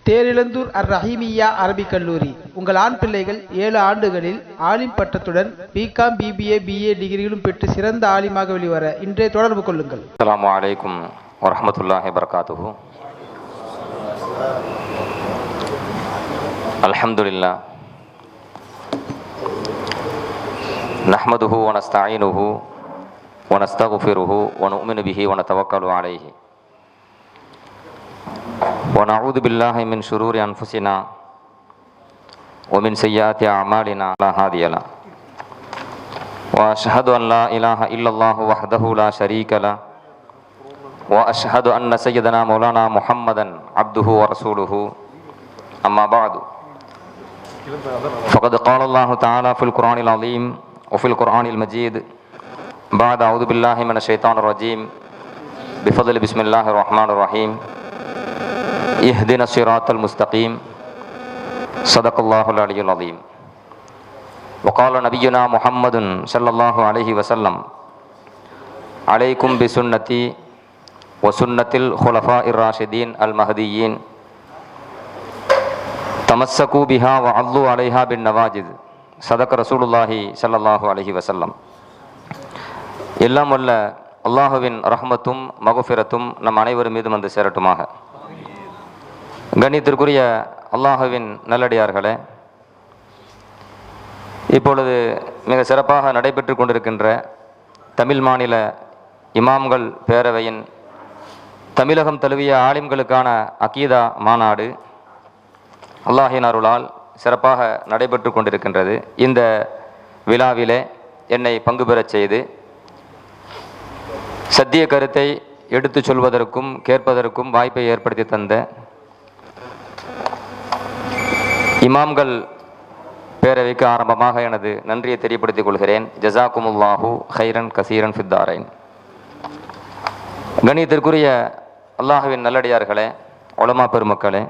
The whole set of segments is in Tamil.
தேரிழந்தூர் அர் ரஹீமிய்யா அரபிக் கல்லூரி. உங்கள் ஆண் பிள்ளைகள் 7 ஆண்டுகளில் ஆலிம் பட்டத்துடன் பிகாம், பிபிஏ, பிஏ டிகிரிகளும் பெற்று சிறந்த ஆலிமாக வெளிவர இன்றே தொடர்பு கொள்ளுங்கள். அஸ்ஸலாமு அலைக்கும் வரஹ்மத்துல்லாஹி வபரகாத்துஹு. அல்ஹம்துலில்லாஹ் நஹ்மதுஹு வ நஸ்தஈனுஹு வ நஸ்தக்ஃபிருஹு வ நு'மினு பிஹி வ நதவக்கலு அலைஹி வ நஊது பில்லாஹி மின் ஷுரூரி அன்ஃபுஸினா வ மின் ஸய்யிஆத்தி அஅமாலினா லா ஹாதிய லஹு வ அஷ்ஹது அன் லா இலாஹா இல்லல்லாஹு வஹ்தஹு லா ஷரீக லஹு வ அஷ்ஹது அன்ன ஸய்யிதனா மௌலானா முஹம்மதன் அப்துஹு வ ரசூலுஹு அம்மா பஅது ஃபகத் क़ால அல்லாஹு தஆலா ஃபில் குர்ஆனில் அஸீம் வ ஃபில் குர்ஆனில் மஜீத் பஅத அஊது பில்லாஹி மினஷ் ஷைத்தானிர் ரஜீம் பிஃபضل பிஸ்மில்லாஹிர் ரஹ்மானிர் ரஹீம் இஹ்தினஸ் ஸிராத்தல் முஸ்தகீம் ஸதகல்லாஹுல் அலிய்யுல் அஸீம் வ क़ால நபியுனா முஹம்மதுன் ஸல்லல்லாஹு அலைஹி வஸல்லம் அலைக்கும் பிசுன்னதி வ சுன்னத்தில் ஹுலஃபாஇர் ராஷிதீன் அல் மஹ்தியீன் தமஸ்ஸகு பிஹா வ அல்லு அலைஹா பின் நவாஜித் சதக ரசூலுல்லாஹி ஸல்லல்லாஹு அலைஹி வஸல்லம். எல்லாம் வல்ல அல்லாஹுவின் ரஹ்மத்தும் மகுஃபிரத்தும் நம் அனைவரும் மீது வந்து சேரட்டுமாக. கண்ணியத்திற்குரிய அல்லாஹுவின் நல்லடியார்களே, இப்பொழுது மிக சிறப்பாக நடைபெற்று கொண்டிருக்கின்ற தமிழ் மாநில இமாம்கள் பேரவையின் தமிழகம் தழுவிய ஆலிம்களுக்கான அகீதா மாநாடு அல்லாஹின் அருளால் சிறப்பாக நடைபெற்று கொண்டிருக்கின்றது. இந்த விழாவிலே என்னை பங்கு பெறச் செய்து சத்திய கருத்தை எடுத்துச் சொல்வதற்கும் கேட்பதற்கும் வாய்ப்பை ஏற்படுத்தி தந்த இமாம்கள் பேரவைக்கு ஆரம்பமாக எனது நன்றியை தெரியப்படுத்திக் கொள்கிறேன். ஜஸாக்குமுல்லாஹு ஹைரன் கசீரன் ஃபித்தாரைன். கணியத்திற்குரிய அல்லாஹுவின் நல்லடியார்களே, உலமா பெருமக்களே,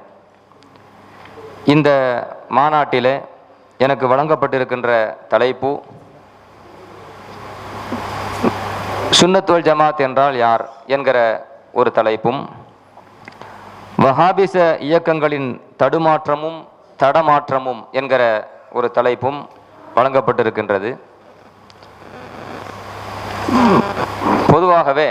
இந்த மாநாட்டிலே எனக்கு வழங்கப்பட்டிருக்கின்ற தலைப்பு சுன்னத் வல் ஜமாத் என்றால் யார் என்கிற ஒரு தலைப்பும், வஹாபிச இயக்கங்களின் தடுமாற்றமும் தடமாற்றமும் என்கிற ஒரு தலைப்பும் வழங்கப்பட்டிருக்கின்றது. பொதுவாகவே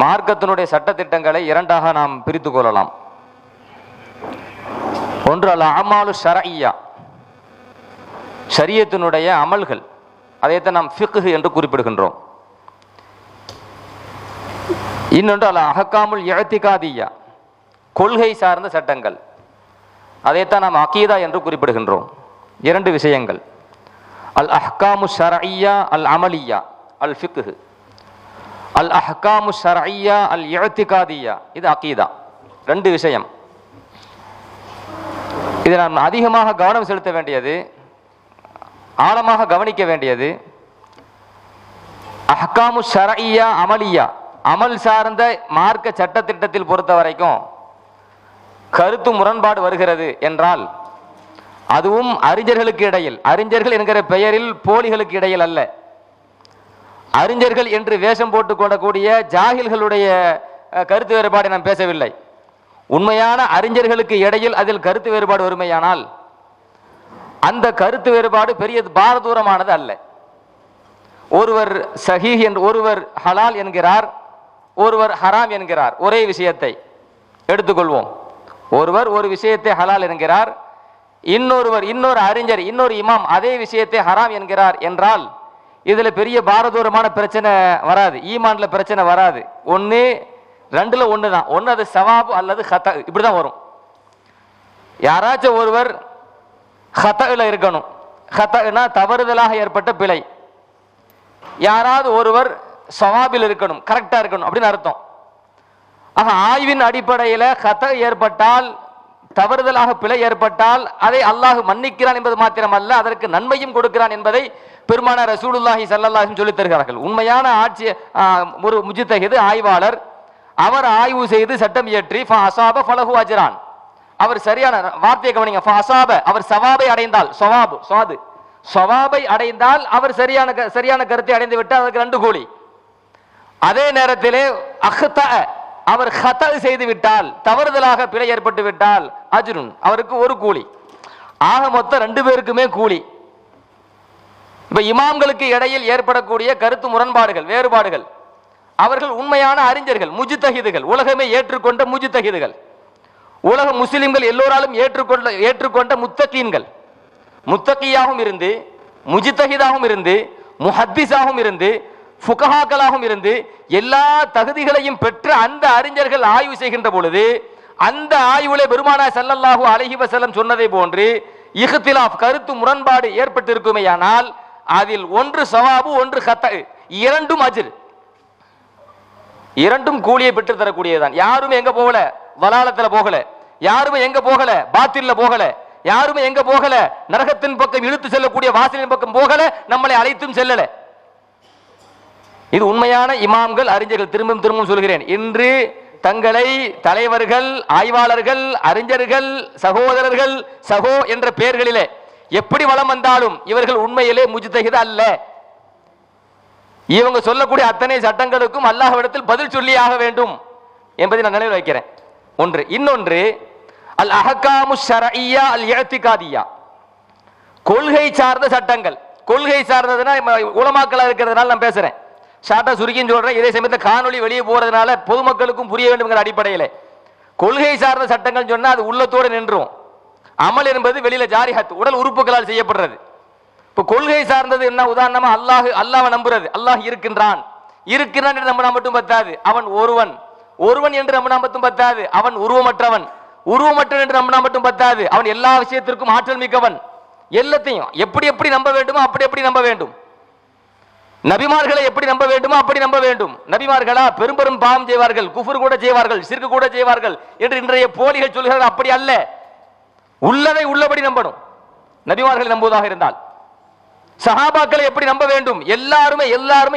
மார்க்கத்தினுடைய சட்டத்திட்டங்களை இரண்டாக நாம் பிரித்து கொள்ளலாம். ஒன்று அல் அமாலு ஷரஇய்யா, ஷரியத்தினுடைய அமல்கள், அதைத்தான் நாம் ஃபிக்ஹ் என்று குறிப்பிடுகின்றோம். இன்னொன்று அல் அஹ்காமுல் இஅ்திகாதிய்யா, கொள்கை சார்ந்த சட்டங்கள், அதைத்தான் நாம் அகீதா என்று குறிப்பிடுகின்றோம். இரண்டு விஷயங்கள், அல் அஹ்காமு ஷரஇய்யா அல் அமலியா அல் ஃபிக்ஹ், அல் அஹ்காமு ஷரஇய்யா அல் இஅ்திகாதிய்யா, இது அகீதா. ரெண்டு விஷயம். இதை நாம் அதிகமாக கவனம் செலுத்த வேண்டியது, ஆழமாக கவனிக்க வேண்டியது. அஹ்காமு ஷரஇய்யா அமலியா, அமல் சார்ந்த மார்க்க சட்டத்திட்டத்தில் பொறுத்த வரைக்கும் கருத்து முரண்பாடு வருகிறது என்றால் அதுவும் அறிஞர்களுக்கு இடையில், அறிஞர்கள் என்கிற பெயரில் போலிகளுக்கு இடையில் அல்ல, அறிஞர்கள் என்று வேஷம் போட்டுக் கொள்ளக்கூடிய ஜாகில்களுடைய கருத்து வேறுபாடு நாம் பேசவில்லை. உண்மையான அறிஞர்களுக்கு இடையில் அதில் கருத்து வேறுபாடு வருமையானால் அந்த கருத்து வேறுபாடு பெரிய பாரதூரமானது அல்ல. ஒருவர் சஹீஹ் என்று, ஒருவர் ஹலால் என்கிறார், ஒருவர் ஹராம் என்கிறார். ஒரே விஷயத்தை எடுத்துக்கொள்வோம். ஒருவர் ஒரு விஷயத்தை ஹலால் என்கிறார், இன்னொருவர், இன்னொரு அறிஞர், இன்னொரு இமாம் அதே விஷயத்தை ஹராம் என்கிறார் என்றால் இதுல பெரிய பாரதூரமான பிரச்சனை வராது, ஈமான்ல பிரச்சனை வராது. ஒன்று ரெண்டுல ஒன்று தான். ஒன்று அது சவாபு அல்லது ஹதா, இப்படிதான் வரும். யாராச்சும் ஒருவர் ஹதா இருக்கணும், ஹதானா தவறுதலாக ஏற்பட்ட பிழை. யாராவது ஒருவர் சவாபில் இருக்கணும், கரெக்டா இருக்கணும் அப்படின்னு அர்த்தம். ஆக ஆய்வின் அடிப்படையில் ஹதா ஏற்பட்டால், தவறுதலாக பிழை ஏற்பட்டால் அதை அல்லாஹ் மன்னிக்கிறான் என்பது மாத்திரமல்ல, அதற்கு நன்மையும் கொடுக்கிறான் என்பதை பெருமானார் ரசூலுல்லாஹி ஸல்லல்லாஹு அலைஹி வஸல்லம் சொல்லித் தருகிறார்கள். உண்மையான ஆட்சி ஒரு முஜ்தஹித் ஆய்வாளர், அவர் ஆய்வு செய்து சட்டம் இயற்றி ஃபஅஸாப ஃபலஹு அஜ்ரான், அவர் சரியான வார்த்தையை கவனிங்க, ஃபஅஸாப அவர் சவாபை அடைந்தால், ஸவாபு ஸாது ஸவாபை அடைந்தால் அவர் சரியான கருத்தை அடைந்து விட்டால் அதற்கு 2 கூலி. அதே நேரத்திலே அஹ்தஅ அவர் ஹத செய்து விட்டால், தவறுதலாக பிழை ஏற்பட்டு விட்டால் அஜ்ருன், அவருக்கு ஒரு கூலி. ஆக மொத்தம் 2 பேருக்குமே கூலி. இப்ப இமாம்களுக்கு இடையில் ஏற்படக்கூடிய கருத்து முரண்பாடுகள், வேறுபாடுகள், அவர்கள் உண்மையான அறிஞர்கள், முஜ்தஹிதுகள், உலகமே ஏற்றுக்கொண்ட முஜ்தஹிதுகள், உலக முஸ்லிம்கள் எல்லோராலும் ஏற்றுக்கொண்ட முத்தகீன்கள். முத்தகியாகவும் இருந்து, முஜ்தஹிதாகவும் இருந்து, முஹத்திஸாகவும் இருந்து, ஃபுகஹாக்களாகவும் இருந்து, எல்லா தகுதிகளையும் பெற்ற அந்த அறிஞர்கள் ஆய்வு செய்கின்ற பொழுது, அந்த ஆய்வுல பெருமானார் ஸல்லல்லாஹு அலைஹி வஸல்லம் சொன்னதை போன்று இஹ்திலாஃப், கருத்து முரண்பாடு ஏற்பட்டிருக்குமேயானால் அதில் ஒன்று சவாபு, ஒன்று ஹத, இரண்டும் அஜ்ர், இரண்டும் கூலியை பெற்று தரக்கூடியதுதான். யாருமே எங்க போகல, வலாலத்துல போகல, யாருமே எங்க போகல, பாத்தில்ல போகல, யாருமே எங்க போகல, நரகத்தின் பக்கம் இழுத்து செல்லக்கூடிய வாசலின் பக்கம் போகல, நம்மளை அழைத்தும் செல்லல. இது உண்மையான இமாம்கள், அறிஞர்கள். திரும்பவும் திரும்பவும் சொல்கிறேன், இன்று தங்களை தலைவர்கள், ஆய்வாளர்கள், அறிஞர்கள், சகோதரர்கள், சகோ என்ற பெயர்களிலே எப்படி வளம் வந்தாலும் இவர்கள் உண்மையிலே முஜ்தஹித் அல்ல. இவங்க சொல்லக்கூடிய அத்தனை சட்டங்களுக்கும் அல்லாஹ்விடத்தில் பதில் சொல்லி ஆக வேண்டும் என்பதை நான் நினைவில் வைக்கிறேன். ஒன்று. இன்னொன்று, அல் அஹ்காமு ஷர்இய்யா அல் இஅ்திகாதிய்யா, கொள்கை சார்ந்த சட்டங்கள். கொள்கை சார்ந்ததுன்னா உலமாக்களா இருக்கிறதுனால நான் பேசுறேன், ஷார்ட்டா சுருக்கின்னு சொல்றேன். இதே சமயத்தில் காணொலி வெளியே போறதுனால பொதுமக்களுக்கும் புரிய வேண்டும்ங்கிற அடிப்படையில் கொள்கை சார்ந்த சட்டங்கள் சொன்னா அது உள்ளத்தோடு நின்றும். அமல் என்பது வெளியில ஜாரிஹத், உடல் உறுப்புகளால் செய்யப்படுறது. இப்போ கொள்கை சார்ந்தது என்ன? உதாரணமா அல்லாஹ்வை நம்புறது. அல்லாஹ் இருக்கின்றான், இருக்கிறான் என்று நம்பினா மட்டும் பத்தாது, அவன் ஒருவன். ஒருவன் என்று நம்பினா மட்டும் பத்தாது, அவன் உருவமற்றவன். உருவமற்றவன் என்று நம்பினா மட்டும் பத்தாது, அவன் எல்லா விஷயத்திற்கும் ஆற்றல் மிக்கவன். எல்லாத்தையும் எப்படி எப்படி நம்ப வேண்டுமோ அப்படி எப்படி நம்ப வேண்டும். நபிமார்களை எப்படி நம்ப வேண்டுமோ அப்படி நம்ப வேண்டும். நபிமார்களா பெரும் பெரும் பாவம் செய்வார்கள், குஃபர் கூட செய்வார்கள், ஷிர்க் கூட செய்வார்கள் என்று இன்றைய போலிகள் சொல்கிறார்கள். அப்படி அல்ல, உள்ளதை உள்ளபடி நம்பணும். நபிமார்களை நம்புவதாக இருந்தால் சஹாபாக்களை எப்படி நம்ப வேண்டும்? எல்லாருமே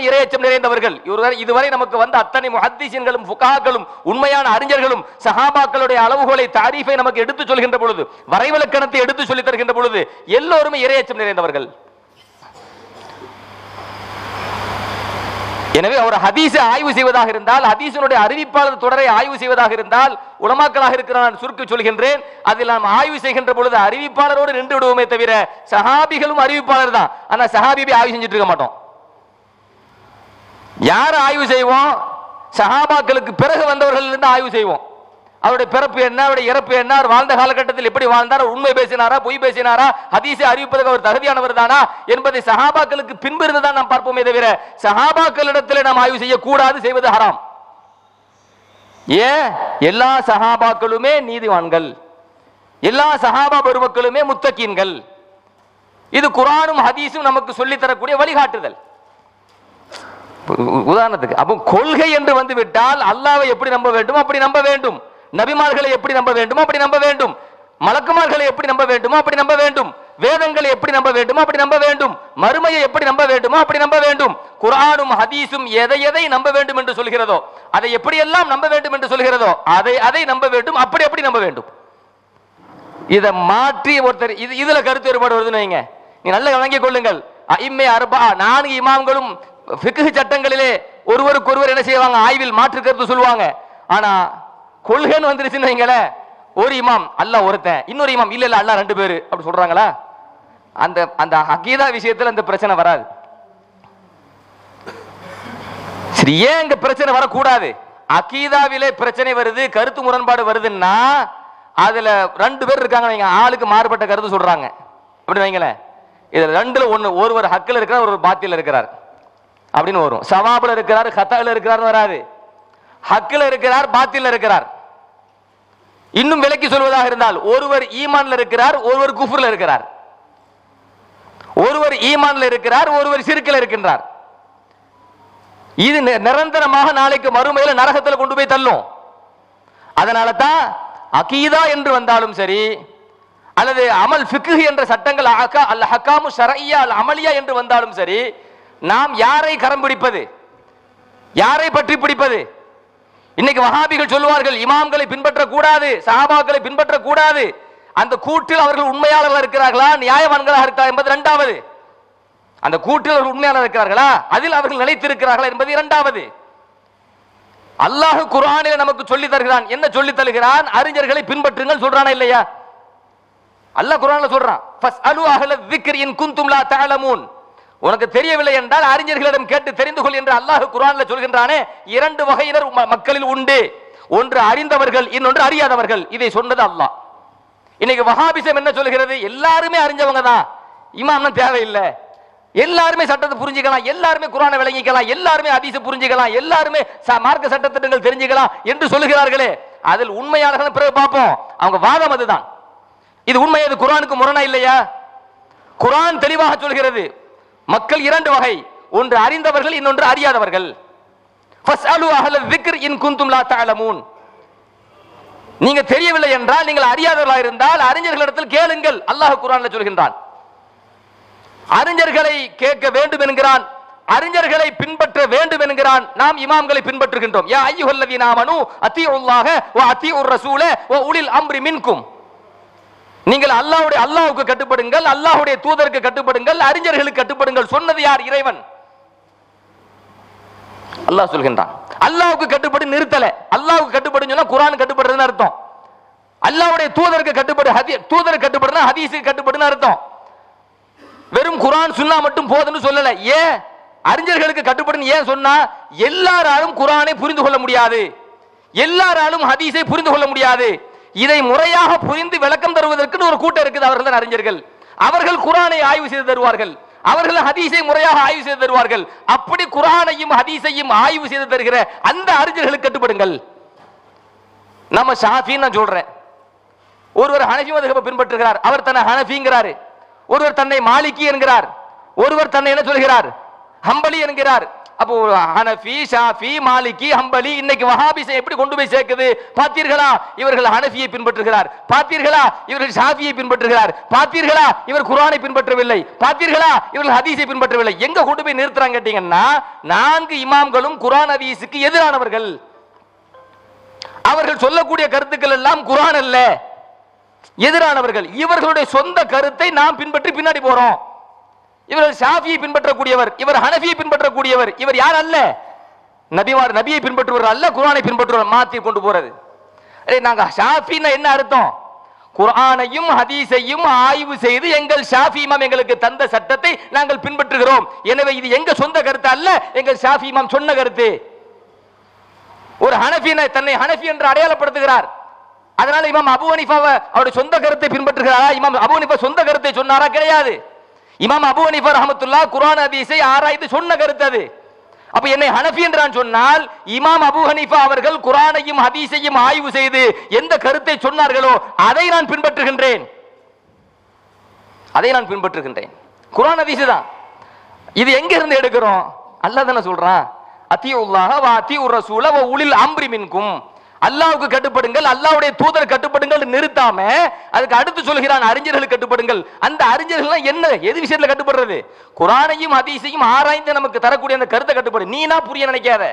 இறையச்சம் நிறைந்தவர்கள். இதுவரை நமக்கு வந்த அத்தனை முஹத்திஸீன்களும் ஃபுகஹாக்களும் உண்மையான அறிஞர்களும் சஹாபாக்களுடைய அளவுகோலை, தாரீஃபை நமக்கு எடுத்து சொல்கின்ற பொழுது, வரைவிலக்கணத்தை எடுத்து சொல்லி தருகின்ற பொழுது எல்லோருமே இறையச்சம் நிறைந்தவர்கள். எனவே அவர் ஹதீஸை ஆய்வு செய்வதாக இருந்தால், ஹதீஸினுடைய அறிவிப்பாளர் தொடரை ஆய்வு செய்வதாக இருந்தால், உலமாக்களாக இருக்கிற நான் சுருக்கி சொல்கின்றேன், அதில் நாம் ஆய்வு செய்கின்ற பொழுது அறிவிப்பாளரோடு நின்று விடுவோமே தவிர, சஹாபிகளும் அறிவிப்பாளர் தான், ஆனா சஹாபியை ஆய்வு செஞ்சுட்டு இருக்க மாட்டோம். யார் ஆய்வு செய்வோம்? சஹாபாக்களுக்கு பிறகு வந்தவர்கள் இருந்து ஆய்வு செய்வோம். அவருடைய பிறப்பு என்ன, அவருடைய இறப்பு என்ன, அவர் வாழ்ந்த காலகட்டத்தில் எப்படி வாழ்ந்தார், உண்மை பேசினாரா, பொய் பேசினாரா, ஹதீஸை அறிவிப்பதற்கு அவர் தகுதியானவர் தானா என்பதை சஹாபாக்களுக்கு பின்பு இருந்துதான் நாம் பார்ப்போமே தவிர சஹாபாக்களிடத்தில் நாம் ஆய்வு செய்யக்கூடாது, செய்வது ஹராம். ஏன்? எல்லா சஹாபாக்களுமே நீதிவான்கள், எல்லா சஹாபா பெருமக்களுமே முத்தகீன்கள். இது குர்ஆனும் ஹதீஸும் நமக்கு சொல்லி தரக்கூடிய வழிகாட்டுதல். உதாரணத்துக்கு, அப்போ கொள்கை என்று வந்து விட்டால் அல்லாஹ்வை எப்படி நம்ப வேண்டும் அப்படி நம்ப வேண்டும், நபிமார்களை எப்படி நம்ப வேண்டுமோ அப்படி நம்ப வேண்டும், மலக்குமார்களை எப்படி நம்ப வேண்டுமோ அப்படி நம்ப வேண்டும், வேதங்களை எப்படி நம்ப வேண்டுமோ அப்படி நம்ப வேண்டும், மறுமையை எப்படி நம்ப வேண்டுமோ அப்படி நம்ப வேண்டும். குர்ஆனும் ஹதீஸும் எதை எதை நம்ப வேண்டும் என்று சொல்கிறதோ, அதை எப்படியெல்லாம் நம்ப வேண்டும் என்று சொல்கிறதோ அதை நம்ப வேண்டும், அப்படி நம்ப வேண்டும். இதை மாற்றி ஒருத்தர் இதுல கருத்து வேறுபாடு வருதுன்னு வைங்க, நீ நல்லா வழங்கிக் கொள்ளுங்கள். அஇம்மே அர்பா, 4 இமாம்களும் ஃபிக்ஹ் சட்டங்களிலே ஒருவருக்கொருவர் என்ன செய்வாங்க, ஆய்வில் மாற்று கருத்து சொல்லுவாங்க. ஆனா கொள்கைன்னு வந்துருச்சுன்னு வைங்களே, ஒரு இமாம் அல்லாஹ் ஒருத்தன், இன்னொரு இமாம் இல்ல அல்லாஹ் 2 பேரு அப்படி சொல்றாங்களா, அந்த அகீதா விஷயத்துல அந்த பிரச்சனை வராது. சரி, ஏன் இங்க பிரச்சனை வரக்கூடாது? அகீதாவிலே பிரச்சனை வருது, கருத்து முரண்பாடு வருதுன்னா அதுல 2 பேர் இருக்காங்க வைங்க, ஆளுக்கு மாறுபட்ட கருத்து சொல்றாங்க அப்படின்னு வைங்களேன். இதுல 2ல ஒருவர் ஹக்கில் இருக்கிறார், ஒருவர் பாத்தில இருக்கிறார் அப்படின்னு வரும். சவாபுல இருக்கிறார், ஹத்தால இருக்கிறார் வராது. ஹக்கில் இருக்கிறார், பாத்தில இருக்கிறார். இன்னும் விலக்கி சொல்வதாக இருந்தால், ஒருவர் ஈமான்ல இருக்கிறார், ஒருவர் குஃப்ர்ல இருக்கிறார். ஒருவர் ஈமான்ல இருக்கிறார், ஒருவர் ஷிர்க்ல இருக்கின்றார். இது நிரந்தரமாக நாளைக்கு மறுமையில நரகத்தில் கொண்டு போய் தள்ளும். அதனால தான் அகீதா என்று வந்தாலும் சரி, அல்லது அமல் ஃபிக்ஹ் என்ற சட்டங்கள் அல் ஹக்காமு ஷர்இய்யா அல் அமலியா என்று வந்தாலும் சரி, நாம் யாரை கரம் பிடிப்பது, யாரை பற்றி பிடிப்பது? இன்னைக்கு வஹாபிகள் சொல்லுவார்கள் இமாம்களை பின்பற்ற கூடாது, சஹாபாக்களை பின்பற்ற கூடாது. அந்த கூற்றில் அவர்கள் உண்மையாளர்கள் இருக்கிறார்களா, நியாயவான்களாக இருக்கிறார் என்பது 2வது. அந்த கூற்றில் அவர்கள் உண்மையாளர் இருக்கிறார்களா, அதில் அவர்கள் நிலைத்திருக்கிறார்களா என்பது 2வது. அல்லாஹ் குர்ஆனில் நமக்கு சொல்லி தருகிறான். என்ன சொல்லி தருகிறான்? அறிஞர்களை பின்பற்றுங்கள் சொல்றானா இல்லையா? அல்லாஹ் குர்ஆன்ல சொல்றான், ஃபஸ்அலு அஹ்ல ذிக்ரி இன் குன்தும் லா தஅலமூன். உனக்கு தெரியவில்லை என்றால் அறிஞர்களிடம் கேட்டு தெரிந்து கொள் என்று அல்லாஹ் குர்ஆன்ல சொல்கின்றானே. இரண்டு வகையினர் மக்களில் உண்டு, ஒன்று அறிந்தவர்கள், இன்னொன்று அறியாதவர்கள். இதை சொன்னது அல்லாஹ். இன்னைக்கு வஹாபிசம் என்ன சொல்கிறது? எல்லாருமே அறிஞ்சவங்க தான், இமாம்னா தேவையில்லை, எல்லாருமே சட்டத்தை புரிஞ்சுக்கலாம், எல்லாருமே குர்ஆனை விளங்கிக்கலாம், எல்லாருமே ஹதீஸை புரிஞ்சுக்கலாம், எல்லாருமே மார்க்க சட்டத்திட்டங்கள் தெரிஞ்சுக்கலாம் என்று சொல்லுகிறார்களே, அதில் உண்மையாளர்கள் பிறகு பார்ப்போம். அவங்க வாதம் அதுதான். இது உண்மை, அது குர்ஆனுக்கு முரணா இல்லையா? குர்ஆன் தெளிவாக சொல்கிறது, மக்கள் இரண்டு வகை, ஒன்று அறிந்தவர்கள், இன்னொன்று அறியாதவர்கள். ஃபஸ்அலு அஹ்ல ذிக்ர் இன் குன்தும் லா தஅலமூன். நீங்க தெரியவில்லை என்றால், நீங்கள் அறியாதவர்களாக இருந்தால் அறிஞர்களிடத்தில் கேளுங்கள். அல்லாஹ் குர்ஆன்ல சொல்கின்றான். அறிஞர்களை கேட்க வேண்டும் என்கிறான், அறிஞர்களை பின்பற்ற வேண்டும் என்கிறான். நாம் இமாம்களை பின்பற்றுகின்றோம். யா அய்யுஹல்லதீன ஆமனூ அத்தீஉல்லாஹ வ அத்தீஉர் ரசூல வ உலில் அம்ரி மின்கும். நீங்கள் அல்லாஹ்வுக்கு கட்டுப்படுங்கள், அல்லாஹ்வுடைய தூதருக்கு கட்டுப்படுங்கள், அறிஞர்களுக்கு கட்டுப்படுங்கள். சொன்னது யார்? இறைவன். அல்லாஹ் சொல்கின்றான். அல்லாஹ்வுக்கு கட்டுப்படி நிறுத்தல, அல்லாஹ்வுக்கு கட்டுப்படும் சொன்னா குர்ஆன் கட்டுப்படுறதுன்னு அர்த்தம். அல்லாஹ்வுடைய தூதருக்கு கட்டுப்படு, தூதருக்கு கட்டுப்படுனா ஹதீஸுக்கு கட்டுப்படுன்னு அர்த்தம். வெறும் குர்ஆன் சுன்னா மட்டும் போதுன்னு சொல்லல. ஏன் அறிஞர்களுக்கு கட்டுப்படுன்னு ஏன் சொன்னா? எல்லாராலும் குர்ஆனை புரிந்து கொள்ள முடியாது, எல்லாராலும் ஹதீஸை புரிந்து கொள்ள முடியாது. இதை முறையாக புரிந்து விளக்கம் தருவதற்கு ஒரு கூட்டம் இருக்குது, அவர்கள் தான் அறிஞர்கள். அவர்கள் குர்ஆனை ஆய்வு செய்து தருவார்கள், அவர்கள் ஹதீஸை முறையாக ஆய்வு செய்து தருவார்கள். அப்படி குர்ஆனையும் ஹதீஸையும் ஆய்வு செய்து தருகிற அந்த அறிஞர்களுக்கு கட்டுப்படுங்கள். நம்ம ஷாஃபி நான் சொல்றேன், ஒருவர் ஹனஃபி மத்ஹபை பின்பற்றுகிறார், அவர் தன்னை ஹனஃபிங்கிறாரு. ஒருவர் தன்னை மாலிகி என்கிறார், ஒருவர் தன்னை என்ன சொல்கிறார்? ஹம்பலி என்கிறார். அப்போ ஹனஃபி, ஷாஃபி, மாலிகி, ஹம்பலி இன்னைக்கு வஹாபிஸை எப்படி கொண்டு போய் சேர்க்குது பார்த்தீர்களா? இவர்கள் ஹனஃபியை பின்பற்றுகிறார், பார்த்தீர்களா? இவர்கள் ஷாஃபியை பின்பற்றுகிறார், பார்த்தீர்களா? இவர் குர்ஆனை பின்பற்றவில்லை, பார்த்தீர்களா? இவர்கள் ஹதீஸை பின்பற்றவில்லை. எங்க கொண்டு போய் நிறுத்துறாங்க கேட்டீங்கன்னா, நான்கு இமாம்களும் குர்ஆன் ஹதீஸுக்கு எதிரானவர்கள். அவர்கள் சொல்லக்கூடிய கருத்துக்கள் எல்லாம் குர்ஆன் அல்ல, எதிரானவர்கள். இவர்களுடைய சொந்த கருத்தை நாம் பின்பற்றி பின்னாடி போறோம். இவர்கள் ஷாஃபியை பின்பற்றக்கூடியவர், இவர் ஹனஃபியை பின்பற்றக்கூடியவர். இவர் யார் அல்ல? நபியை பின்பற்றுவர் அல்ல, குர்ஆனை பின்பற்றுவர். மாத்தி கொண்டு போறது. நாங்க ஷாஃபின்னா என்ன அர்த்தம்? குர்ஆனையும் ஹதீஸையும் ஆய்வு செய்து எங்கள் ஷாஃபி இமாம் எங்களுக்கு தந்த சட்டத்தை நாங்கள் பின்பற்றுகிறோம். எனவே இது எங்க சொந்த கருத்து அல்ல, எங்கள் ஷாஃபி இமாம் சொன்ன கருத்து. ஒரு ஹனஃபி தன்னை ஹனஃபி என்று அடையாளப்படுத்துகிறார். அதனால இமாம் அபூ ஹனீஃபாவை அவருடைய சொந்த கருத்தை பின்பற்றுகிறாரா? இமாம் அபூ ஹனீஃபா சொந்த கருத்தை சொன்னாரா? கிடையாது. இமாம் அபூ ஹனீஃபா ரஹ்மத்துல்லாஹ் குர்ஆன் ஹதீஸை ஆராய்ந்து சொன்ன கருத்து அது. அப்ப என்னை ஹனஃபி என்றான் சொன்னால், இமாம் அபூ ஹனீஃபா அவர்கள் குர்ஆனையும் ஹதீஸையும் ஆய்வு செய்து எந்த கருத்தை சொன்னார்களோ அதை நான் பின்பற்றுகின்றேன், அதை நான் பின்பற்றுகின்றேன். குர்ஆன் ஹதீஸ் தான். இது எங்க இருந்து எடுக்கிறோம்? அல்லாஹ் தானே சொல்றான், அத்தீஉல்லாஹ வ அத்தீஉர் ரசூல வ உலில் அம்ரி மின்கும். அல்லாஹ்வுக்கு கட்டுப்படுங்கள், அல்லாஹ்வுடைய தூதர் கட்டுப்படுங்கள் நிறுத்தாம அதுக்கு அடுத்து சொல்கிறான் அறிஞர்களுக்கு கட்டுப்படுங்கள். அந்த அறிஞர்கள் என்ன, எது விஷயத்துல கட்டுப்படுறது? குர்ஆனையும் ஹதீஸையும் ஆராய்ந்து நமக்கு தரக்கூடிய அந்த கருத்தை கட்டுப்படு. நீனா புரிய நினைக்காத.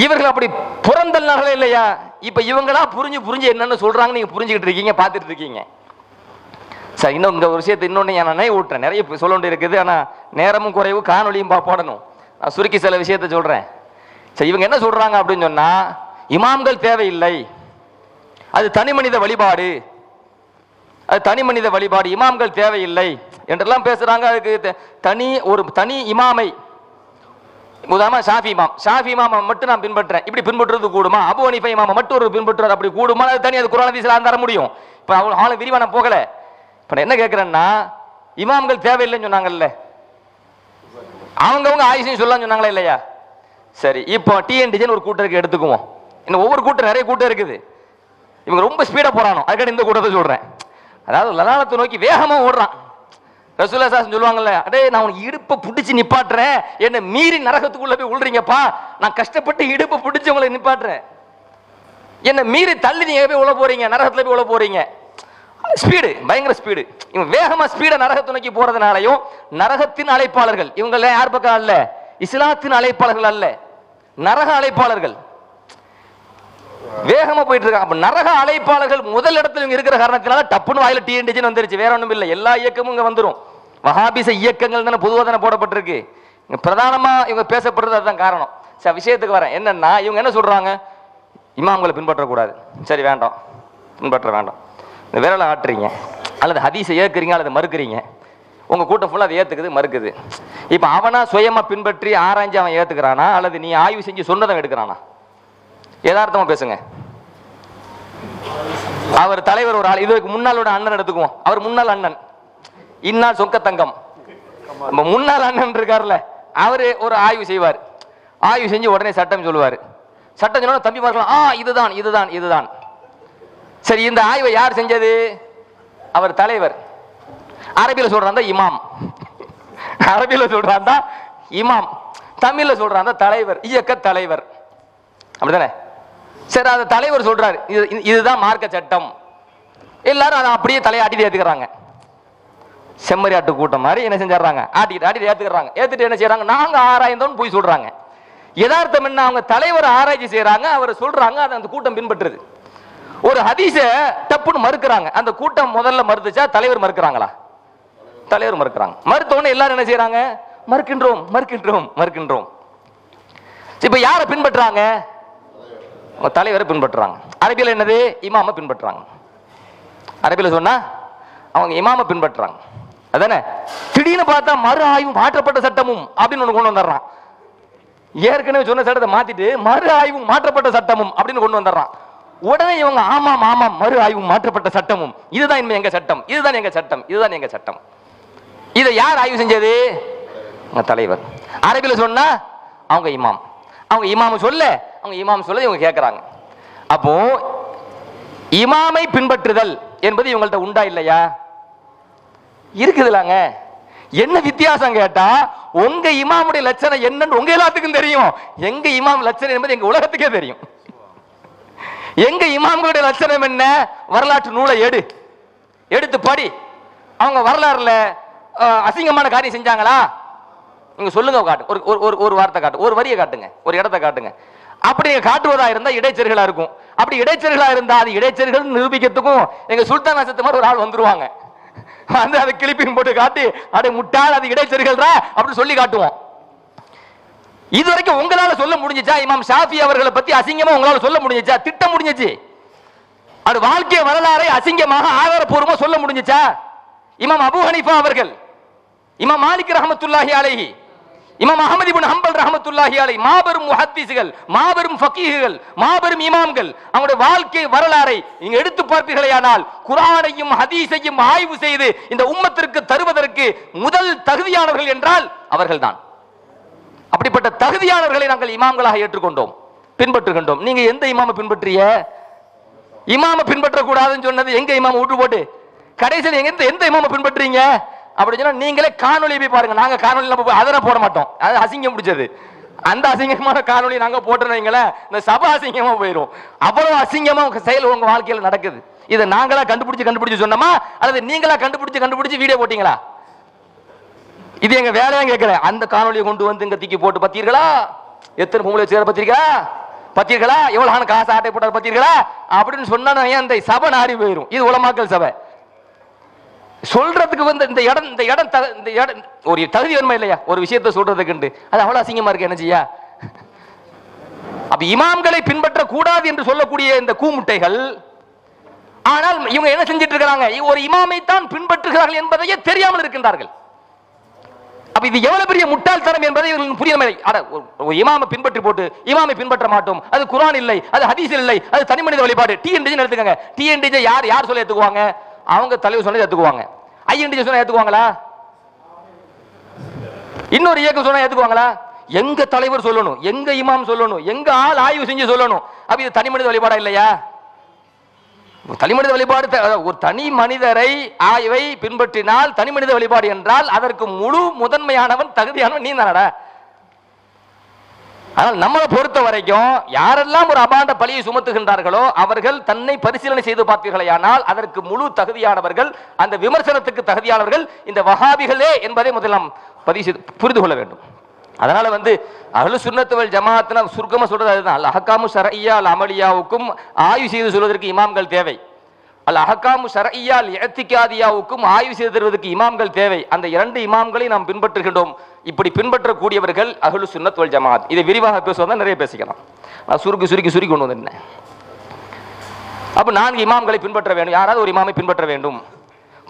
இவர்கள் அப்படி புறந்தல்னார்களே இல்லையா? இப்ப இவங்களா புரிஞ்சு புரிஞ்சு என்னன்னு சொல்றாங்க, நீங்க புரிஞ்சுக்கிட்டு இருக்கீங்க, பார்த்துட்டு இருக்கீங்க. சரி, இன்னும் இந்த ஒரு விஷயத்தை இன்னொன்னு நான் நினைவு ஊட்டுறேன். நிறைய சொல்ல வேண்டிய இருக்குது, ஆனா நேரமும் குறைவு, காணொலியும் போடணும். நான் சுருக்கி சில விஷயத்தை சொல்றேன். சரி, இவங்க என்ன சொல்றாங்க அப்படின்னு சொன்னா, இமாம்கள் தேவையில்லை, அது தனி மனித வழிபாடு, அது தனி மனித வழிபாடு, இமாம்கள் தேவையில்லை என்றெல்லாம் பேசுறாங்க. அதுக்கு ஒரு தனி இமாமை, உதாரணமா ஷாஃபி இமாமை மட்டும் நான் பின்பற்றேன், இப்படி பின்பற்றுறது கூடுமா? அபூ ஹனீஃபா இமாமை மட்டும் ஒரு பின்பற்றுறது அப்படி கூடுமா? அது தனி, அது குர்ஆன் ஹதீஸ்ல தர முடியும். இப்ப அவளை விரிவா நான் போகல. இப்ப நான் என்ன கேட்கிறேன்னா, இமாம்கள் தேவையில்லைன்னு சொன்னாங்கல்ல, அவங்கவுங்க ஆயிஷையும் சொல்லலாம்னு சொன்னாங்களா இல்லையா? சரி, இப்போ டிஎன்டிஜன் ஒரு கூட்டருக்கு எடுத்துக்குவோம். இன்னும் ஒவ்வொரு கூட்டம் நிறைய கூட்டம் இருக்குது. இவங்க ரொம்ப ஸ்பீடா போறானோ, அதுக்காக இந்த கூட்டத்தை சொல்றேன். அதாவது லலாலத்தை நோக்கி வேகமா ஓடுறான். ரசூலுல்லாஹி ஸல்லல்லாஹு அலைஹி சொல்லுவாங்கல்ல, அடே நான் உனக்கு இடுப்பை பிடிச்சி நிப்பாட்டுறேன், என்ன மீறி நரகத்துக்குள்ள போய் உள்றீங்கப்பா, நான் கஷ்டப்பட்டு இடுப்பை பிடிச்சி உங்களை நிப்பாட்டுறேன், என்ன மீறி தள்ளி நீங்க போய் உள்ள போறீங்க, நரகத்துல போய் உள்ள போறீங்க. ஸ்பீடு, பயங்கர ஸ்பீடு. இவங்க வேகமா ஸ்பீடா நரகத்தை நோக்கி போறதுனாலையும், நரகத்தின் அழைப்பாளர்கள் இவங்க யார் பக்கம் அல்ல, இஸ்லாத்தின் அழைப்பாளர்கள் அல்ல, நரக அழைப்பாளர்கள். வேகமா போயிட்டு இருக்காங்க. அப்ப நரக அழைப்பாளர்கள் முதல் இடத்துல இவங்க இருக்கிற காரணத்தினால டப்புன்னு வாயில டிஎன்டிஜன் வந்துருச்சு. வேற ஒண்ணும் இல்லை, எல்லா இயக்கமும் இங்க வந்துரும். வஹாபிச இயக்கங்கள் தானே பொதுவாக தானே போடப்பட்டிருக்கு. பிரதானமா இவங்க பேசப்படுறது அதுதான் காரணம். விஷயத்துக்கு வரேன். என்னன்னா இவங்க என்ன சொல்றாங்க, இமாம்களை பின்பற்றக்கூடாது. சரி, வேண்டாம், பின்பற்ற வேண்டாம். இந்த விரலை ஆட்டுறீங்க, அல்லது ஹதீஸை ஏற்கிறீங்க அல்லது மறுக்கிறீங்க. உங்க கூட்டம் ஃபுல்லாக அதை ஏத்துக்குது மறுக்குது. இப்போ அவனா சுயமா பின்பற்றி ஆராய்ஞ்சு அவன் ஏத்துக்கிறானா, அல்லது நீ ஆய்வு செஞ்சு சொன்னதை எடுக்கிறானா? யதார்த்தமா பேசுங்க. அவர் தலைவர் ஒரு ஆள், இதுக்கு முன்னாளோட அண்ணன் எடுத்துக்குவோம். அவர் முன்னாள் அண்ணன், இந்நாள் சொக்க தங்கம். முன்னாள் அண்ணன் இருக்காருல்ல, அவரு ஒரு ஆய்வு செய்வார். ஆய்வு செஞ்சு உடனே சட்டம் சொல்லுவார். சட்டம் சொன்னா தம்பி பார்க்கலாம், இதுதான் இதுதான் இதுதான். சரி, இந்த ஆய்வை யார் செஞ்சது? அவர் தலைவர். அரபியில சொல்றான் இமாம், அரபியில சொல்றான் இமாம், தமிழ்ல சொல்றான் தலைவர், இயக்க தலைவர். அப்படிதானே? சரி, அந்த தலைவர் சொல்றாரு இதுதான் மார்க்க சட்டம். எல்லாரும் அதை அப்படியே தலையாட்டிட்டு ஏத்துக்கிறாங்க. செம்மறி ஆட்டு கூட்டம் மாதிரி என்ன செஞ்சாங்க, ஆட்டிட்டு ஏத்துக்கிறாங்க. ஏத்துட்டு என்ன செய்யறாங்க, நாங்க ஆராய்ந்தோம் போய் சொல்றாங்க. யதார்த்தம் என்ன, அவங்க தலைவர் ஆராய்ச்சி செய்யறாங்க, அவர் சொல்றாங்க, அதை அந்த கூட்டம் பின்பற்றுது. ஒரு ஹதீஸ டப்புன்னு மறுக்கிறாங்க. அந்த கூட்டம் முதல்ல மறுத்துச்சா தலைவர் மறுக்கிறாங்களா? தலைவர் மறுக்கிறாங்க. மறுத்தோன்னு எல்லாரும் என்ன செய்யறாங்க, மறுக்கின்றோம் மறுக்கின்றோம் மறுக்கின்றோம். இப்ப யாரை பின்பற்றாங்க? தலைவரை பின்பற்றுறாங்க. அரபியில என்னது, இமாம பின்பற்றுறாங்க. அரபியில சொன்னா அவங்க இமாம பின்பற்றுறாங்க. அதானே? திடீர்னு பார்த்தா மறு ஆய்வு மாற்றப்பட்ட சட்டமும் அப்படின்னு ஒண்ணு கொண்டு வந்துடுறான். ஏற்கனவே சொன்ன சட்டத்தை மாத்திட்டு மறு ஆய்வு மாற்றப்பட்ட சட்டமும் அப்படின்னு கொண்டு வந்துடுறான். உடனே இவங்க ஆமாம் ஆமாம் மறு ஆய்வு மாற்றப்பட்ட சட்டமும், இதுதான் இனிமே எங்க சட்டம், இதுதான் எங்க சட்டம், இதுதான் எங்க சட்டம். இதை யார் ஆய்வு செஞ்சது? தலைவர். அரபியில சொன்னா அவங்க இமாம், அவங்க இமாம் சொல்ல, அவங்க இமாம் சொல்ல இவங்க கேட்கிறாங்க. அப்போ இமாமை பின்பற்றுதல் என்பது இவங்கள்ட்ட உண்டா இல்லையா? இருக்குதுலாங்க. என்ன வித்தியாசம் கேட்டா, உங்க இமாமுடைய லட்சணம் என்னன்னு உங்க எல்லாத்துக்கும் தெரியும். எங்க இமாம் லட்சணம் என்பது எங்க உலகத்துக்கே தெரியும். எங்க இமாம்களுடைய லட்சணம் என்ன? வரலாற்று நூலை எடுத்து படி. அவங்க வரலாறுல அசிங்கமான காரியம் செஞ்சாங்களா? நீங்க சொல்லுங்க, காட்டு. ஒரு வார்த்தை காட்டு, ஒரு வரியை காட்டுங்க, ஒரு இடத்தை காட்டுங்க. அப்படி நீங்க காட்டுவதா இருந்தா இடைச்செருகளா இருக்கும். அப்படி இடைச்செருகளா இருந்தா அது இடைச்செருகள் நிரூபிக்கிறதுக்கும் எங்க சுல்தான் அசத்து மாதிரி ஒரு ஆள் வந்துருவாங்க. வந்து அதை கிளிப்பிங் போட்டு காட்டி, அடே முட்டாள் அது இடைச்செருகள் அப்படின்னு சொல்லி காட்டுவோம். இதுவரைக்கும் உங்களால சொல்ல முடிஞ்சுச்சா? இமாம் ஷாஃபி அவர்களை பத்தி அசிங்கமா உங்களால சொல்ல முடிஞ்சுச்சா? திட்ட முடிஞ்சிச்சு. அது வாழ்க்கை வரலாறை அசிங்கமாக ஆதாரப்பூர்வமா சொல்ல முடிஞ்சுச்சா? இமாம் அபூ ஹனீஃபா அவர்கள், இமாம் மாலிக் ரஹ்மத்துல்லாஹி அலைஹி, இமாம் அஹ்மத் இப்னு ஹம்பல் ரஹ்மத்துல்லாஹி அலைஹி, மாபெரும் முஹத்திஸ்கள், மாபெரும் ஃபகீஹ்கள், மாபெரும் இமாம்கள், அவங்களுடைய வாழ்க்கை வரலாறை நீங்க எடுத்து பார்ப்பீர்களேயானால் குர்ஆனையும் ஹதீஸையும் ஆய்வு செய்து இந்த உம்மத்திற்கு தருவதற்கு முதல் தகுதியானவர்கள் என்றால் அவர்கள்தான். அப்படிப்பட்ட தகுதியானவர்களை நாங்கள் இமாம்களாக ஏற்றுக்கொண்டோம், பின்பற்றுகின்றோம். நீங்க எந்த இமாம பின்பற்றிய? இமாம பின்பற்ற கூடாதுன்னு சொன்னது எங்க இமாம விட்டு போட்டு கடைசியில் எந்த இமாம பின்பற்றீங்க அப்படி சொன்னா நீங்களே காணொலி போய் பாருங்க. நாங்க காணொலி அதெல்லாம் போட மாட்டோம், அது அசிங்கம் பிடிச்சது. அந்த அசிங்கமான காணொலி நாங்க போட்டோம், இந்த சபை அசிங்கமா போயிடும். அவ்வளவு அசிங்கமா செயல் உங்க வாழ்க்கையில் நடக்குது. இதை நாங்களா கண்டுபிடிச்சு சொன்னோமா, அல்லது நீங்களா கண்டுபிடிச்சு வீடியோ போட்டீங்களா? இது எங்க வேலையா கேட்கல. அந்த காணொலியை கொண்டு வந்து இங்க தூக்கி போட்டு பத்தீர்களா, எத்தனை பொம்பளை சேர பத்தீர்களா, எவ்வளவு காசு ஆட்டை போட்டார் பத்தீர்களா அப்படின்னு சொன்னா அந்த சபை நாரி போயிடும். இது உலமாக்கல் சபை. சொல்றதுக்கு வந்து இந்த இடம் ஒரு தகுதி வேணுமா இல்லையா? ஒரு விஷயத்தை சொல்றதுக்கு அது அவ்வளவு அசிங்கமா இருக்கு. என்ன செய்ய? அப்ப இமாம்களை பின்பற்ற கூடாது என்று சொல்லக்கூடிய இந்த கூமுட்டைகள், ஆனால் இவங்க என்ன செஞ்சிட்டு இருக்காங்க? ஒரு இமாமை தான் பின்பற்றுகிறார்கள் என்பதையே தெரியாமல் இருக்கின்றார்கள். அப்ப இது எவ்வளவு பெரிய முட்டாள்தனம் என்பதை இவர்களுக்கு புரியவில்லை. ஒரு இமாமை பின்பற்றி போட்டு இமாமை பின்பற்ற மாட்டோம், அது குர்ஆன் இல்லை, அது ஹதீஸ் இல்லை, அது தனி மனித வழிபாடு. டிஎன்டிஜே எடுத்துக்கங்க. டிஎன்டிஜே யார் சொல்ல ஏத்துக்குவாங்க? அவங்க தலைவர் சொன்னா ஏத்துக்குவாங்க. ஐஎன்டிஜே சொன்னா ஏத்துக்குவாங்களா? இன்னொரு இயக்கம் சொன்னா ஏத்துக்குவாங்களா? எங்க தலைவர் சொல்லணும், எங்க இமாம் சொல்லணும், எங்க ஆள் ஆய்வு செஞ்சு சொல்லணும். அப்ப இது தனி மனித வழிபாடா இல்லையா? தனி மனித வழிபாடு, ஒரு தனி மனிதரை ஆய்வை பின்பற்றினால் தனி மனித வழிபாடு என்றால் அதற்கு முழு முதன்மையானவன் தகுதியானவன் நீ தானடா. ஆனால் நம்மளை பொறுத்த வரைக்கும் யாரெல்லாம் ஒரு அபாண்ட பழியை சுமத்துகின்றார்களோ அவர்கள் தன்னை பரிசீலனை செய்து பார்த்தீர்களேயானால் அதற்கு முழு தகுதியானவர்கள், அந்த விமர்சனத்துக்கு தகுதியானவர்கள் இந்த வஹாபிகளே என்பதை முதலாம் புரிந்து கொள்ள வேண்டும். அதனால வந்து அஹ்லு சுன்னத் வல் ஜமாஅத்னா சுருக்கமா சொல்றது அதுதான். அல் அஹ்காமு ஷர்இய்யா அல் அமலியாவுக்கும் ஆய்வு செய்து சொல்வதற்கு இமாம்கள் தேவை. அல் அஹ்காமு ஷர்இய்யா அல் இஅ்திகாதியாவுக்கும் ஆய்வு செய்து தருவதற்கு இமாம்கள் தேவை. அந்த 2 இமாம்களை நாம் பின்பற்றுகின்றோம். இப்படி பின்பற்றக்கூடியவர்கள் அஹ்லு சுன்னத் வல் ஜமாத். இதை விரிவாக பேசுவதா நிறைய பேசிக்கலாம். நான் சுருக்கி கொண்டு வந்தேன். அப்ப 4 இமாம்களை பின்பற்ற வேண்டும். யாராவது ஒரு இமாமை பின்பற்ற வேண்டும்.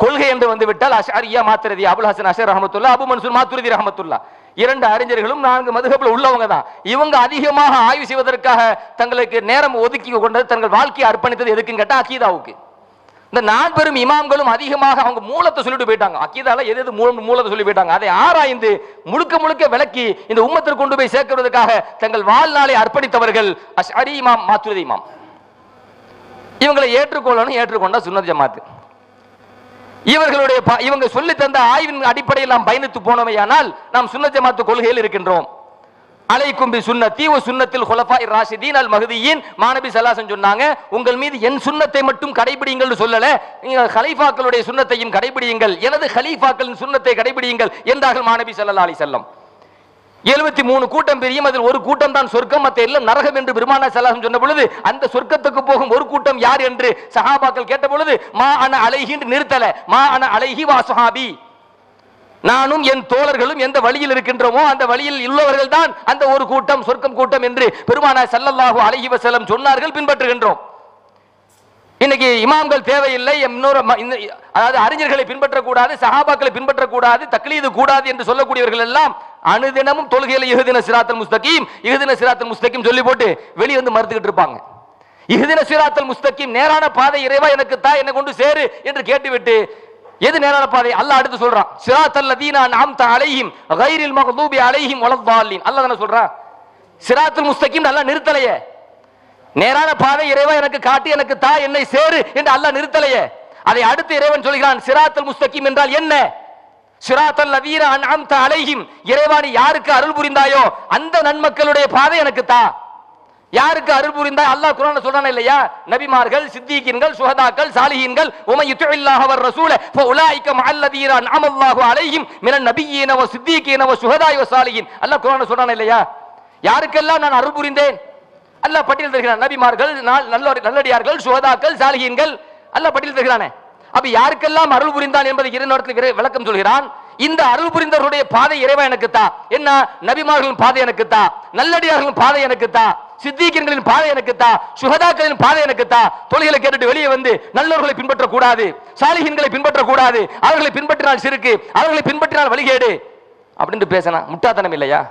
கொள்கை என்று வந்து விட்டால் அஷ்அரியா மாத்துரிதி, அபுல் ஹசன் அஷர் ரஹமத்துல்லாஹ், அபு மன்சூர் மாத்துரிதி ரஹமத்துல்லாஹ், 2 அறிஞர்களும் 4 மதுஹப்ல உள்ளவங்க தான். இவங்க அதிகமாக ஆய்வு செய்வதற்காக தங்களுக்கு நேரம் ஒதுக்கி கொண்டது, தங்கள் வாழ்க்கையை அர்ப்பணித்தது எதுக்குன்னு கேட்டா அகீதாவுக்கு. இந்த 4 பெரும் இமாம்களும் அதிகமாக அவங்க மூலத்தை சொல்லிட்டு போயிட்டாங்க. அகீதால எது மூலத்தை சொல்லி போயிட்டாங்க. அதை ஆராய்ந்து முழுக்க விளக்கி இந்த உம்மத்திற்கு கொண்டு போய் சேர்க்கிறதுக்காக தங்கள் வாழ்நாளை அர்ப்பணித்தவர்கள் அஷ்அரி இமாம், மாத்துரிதி இமாம். இவங்களை ஏற்றுக்கொண்டா சுன்னத் ஜமாத். இவங்க சொல்லி தந்த ஆய்வின் அடிப்படையில் நாம் பயணித்து போனோமையானால் நாம் சுன்னத் ஜமாத் கொள்கையில் இருக்கின்றோம். அலைக்கும் பி சுன்னத்தி வ சுன்னத்தில் குலஃபாஇர் ராஷிதீன் அல் மஹ்தியீன். மாநபி ஸல்லல்லாஹு அலைஹி வஸல்லம் சொன்னாங்க, உங்கள் மீது என் சுன்னத்தை மட்டும் கடைபிடியுங்கள் சொல்லல, நீங்க கலீஃபாக்களுடைய சுன்னத்தையும் கடைபிடியுங்கள், எனது கலீஃபாக்களின் சுன்னத்தை கடைபிடியுங்கள் என்றார்கள் மாநபி ஸல்லல்லாஹு அலைஹி வஸல்லம். 73 கூட்டம் பிரியும், அதில் ஒரு கூட்டம் தான் சொர்க்கம், மற்ற எல்லாம் நரகம் என்று பெருமானார் ஸல்லல்லாஹு அலைஹி வஸல்லம் சொன்ன பொழுது அந்த சொர்க்கத்துக்கு போகும் ஒரு கூட்டம் யார் என்று சஹாபாக்கள் கேட்ட பொழுது மா அன அலைஹி என்று நிறுத்தல, மா அன அலைஹி வா ஸஹாபி, நானும் என் தோழர்களும் எந்த வழியில் இருக்கின்றோமோ அந்த வழியில் உள்ளவர்கள் தான் அந்த ஒரு கூட்டம் சொர்க்கம் கூட்டம் என்று பெருமானார் ஸல்லல்லாஹு அலைஹி வஸல்லம் சொன்னார்கள், பின்பற்றுகின்றோம். இன்னைக்கு இமாம்கள் தேவையில்லை, அதாவது அறிஞர்களை பின்பற்றக்கூடாது, சஹாபாக்களை பின்பற்றக்கூடாது, தக்லீது கூடாது என்று சொல்லக்கூடியவர்கள் எல்லாம் அனுதினமும் தொழுகையில இஹ்தின சிராத்தல் முஸ்தகீம் சொல்லி போட்டு வெளியே வந்து மறுத்துக்கிட்டு இருப்பாங்க. இஹ்தின சிராத்தல் முஸ்தகீம், நேரான பாதை இறைவா எனக்கு தா, என்னை கொண்டு சேரு என்று கேட்டுவிட்டு எது நேரான பாதை அல்லாஹ் அடுத்து சொல்றான், சிராத்தல் லதீனா அன்அம்த அலைஹிம் கைரில் மக்தூபி அலைஹிம் வலத்தாலின். அல்லாஹ் என்ன சொல்றான்? சிராத்துல் முஸ்தகீம் அல்லாஹ் நிறுத்தலையே, நேரான பாதை இறைவா எனக்கு காட்டி எனக்கு தா, என்னை சேரு என்று அல்லாஹ் நிறுத்தலையே. அதை அடுத்து இறைவன் சொல்கிறான், சிராத்துல் முஸ்தகீம் என்றால் என்ன? சிராத்தல் லதீனா அன்அம்த அலைஹிம், இறைவா நீ யாருக்கு அருள் புரிந்தாயோ அந்த நன்மக்களுடைய பாதை எனக்கு தா. யாருக்கு அருள் புரிந்தாய் அல்லாஹ் குர்ஆன்ல சொல்றானே இல்லையா? நபிமார்கள், சித்தீகீன்கள், சுஹதாக்கள், சாலிஹீன்கள், உமை யுத்திஇல்லாஹ வ ரசூல ஃபஉலாயிக மஅல்லதீன அன்அமல்லாஹு அலைஹிம் மினன் நபிய்யீன வ சித்தீகீன வ சுஹதாய் வ சாலிஹீன். அல்லாஹ் குர்ஆன்ல சொல்றானே இல்லையா? யாருக்கெல்லாம் நான் அருள் புரிந்தேன் அல்லாஹ் பட்டியல் தருகிறான். நபிமார்கள், நல்லடியார்கள், சுஹதாக்கள், சாலிஹீன்கள், அல்லாஹ் பட்டியல் தருகிறானே. அப்ப யாருக்கெல்லாம் அருள் புரிந்தான் என்பதை 2 இடத்தில் விளக்கம் சொல்கிறான். இந்த அருள் புரிந்தவருடைய பாதை இறைவா எனக்கு தா. என்ன? நபிமார்களின் பாதை எனக்கு தா, நல்லடியார்களின் பாதை எனக்கு தா, சித்தீகீன்களின் பாதை எனக்கு தா, சுஹதாக்களின் பாதை எனக்கு தா. தொழுகைகளை கேட்டுட்டு வெளியே வந்து நல்லவர்களை பின்பற்ற கூடாது, சாலிஹீன்களை பின்பற்ற கூடாது, அவர்களை பின்பற்றினால் சிறுக்கு, அவர்களை பின்பற்றினால் வழிகேடு அப்படின்னு பேசினா முட்டாத்தனம் இல்லையா?